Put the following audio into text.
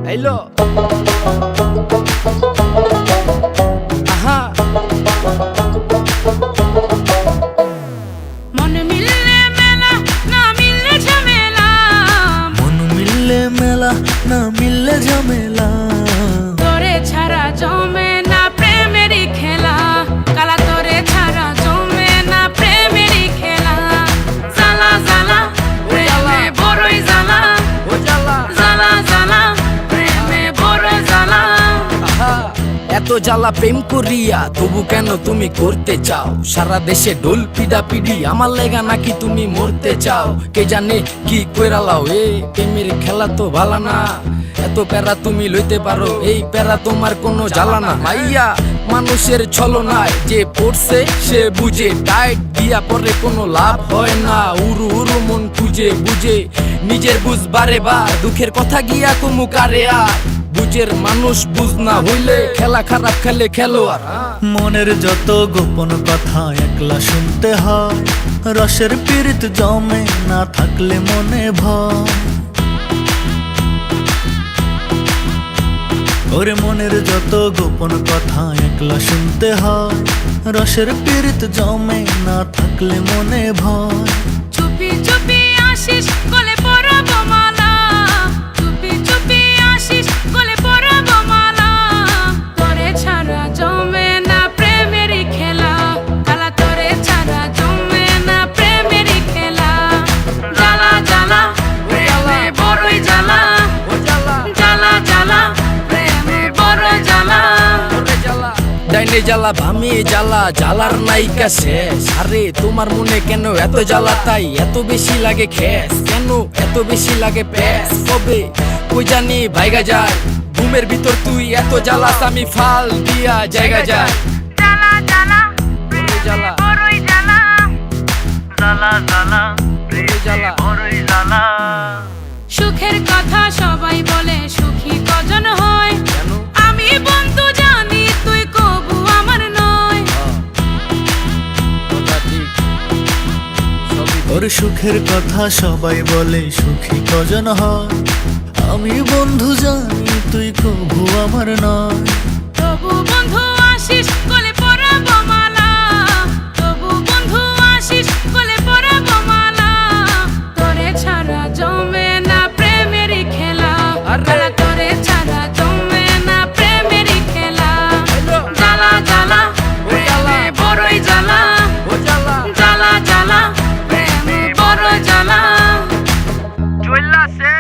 Hello আহা মন মিললে মেলা না মিললে ঝামেলা, মন মিললে মেলা না মিললে ঝামেলা, তোরে ছাড়া জমে না প্রেমেরই খেলা, কালা তোরে ছাড়া জমে না প্রেমেরই খেলা। জ্বালা জ্বালা প্রেমে বড়ই জ্বালা, ও জ্বালা জ্বালা জ্বালা প্রেমে বড় জ্বালা। আহা এত জ্বালা প্রেম করিয়া তবু কেন তুমি করতে চাও? সারা দেশে ঢোল পিডা পিডি আমার লেগা নাকি তুমি মরতে চাও? কে জানে কি কইরালাও এ প্রেমের খেলা তো ভালা না, এত প্যারা তুমি লইতে পারো এই প্যারা তোমার কোনো জ্বালা না। মাইয়া মানুষের ছলনায় যে পড়ছে সে বুঝে, টাইট দিয়া পরে কোনো লাভ হয় না, উরু উরু মন খুঁজে বুঝে নিজের বুঝ বারে বা দুঃখের কথা গিয়া কুমু কারে আর বুঝের মানুষ বুঝ না হইলে খেলা খারাপ খেলে খেলোয়াড়। মনের যত গোপন কথা একলা শুনতে হয়, রসের পীড়িত জমে না থাকলে মনে ভয়। ওরে মনের যত গোপন কথা একলা শুনতে হয়, রসের পীড়িত জমে না থাকলে মনে ভয়। চুপি চুপি আসিস গলে পরাবো মালা, চুপি চুপি আসিস গলে পরাবো মালা, তোরে ছাড়া জমে না প্রেমেরই খেলা, কালা তোরে ছাড়া জমে না প্রেমেরই খেলা। জ্বালা জ্বালা প্রেমে বড়ই জ্বালা, ও জ্বালা জ্বালা জ্বালা প্রেমে বড় জ্বালা। ওরে জ্বালা ডাইনে জ্বালা ভামে জ্বালা, জ্বালার নাইকা শেষ। আরে তোমার মনে কেন এত জ্বালা, তাই এত বেশি লাগে খেস? কেন এত বেশি লাগে প্যাস? কবে কই জানি ভাইগা যায় ঘুমের ভিতর তুই এত জ্বালাস আমি ফাল দিয়া জায়গা যায়। জ্বালা জ্বালা ওরে জ্বালা বড়ই জ্বালা, জ্বালা জ্বালা ওরে জ্বালা বড়ই জ্বালা। সুখের কথা সবাই বলে সুখী কজন হয়, কেন আমি বন্ধু জানি তুই কবু আমার নয়। কথা ঠিক সবই ওর সুখের কথা সবাই বলে সুখী কজন হয়, আমি বন্ধু জানি তুই কভু আমার নয়। তবু বন্ধু আসিস গলে পরাবো মালা, তবু বন্ধু আসিস গলে পরাবো মালা, তোরে ছাড়া জমে না প্রেমেরই খেলা, আরে! কালা তোরে ছাড়া জমে না প্রেমেরই খেলা। হ্যালো জ্বালা জ্বালা ও জ্বালা প্রেমে বড়ই জ্বালা, ও জ্বালা জ্বালা জ্বালা প্রেমে বড় জ্বালা। চল্লা সে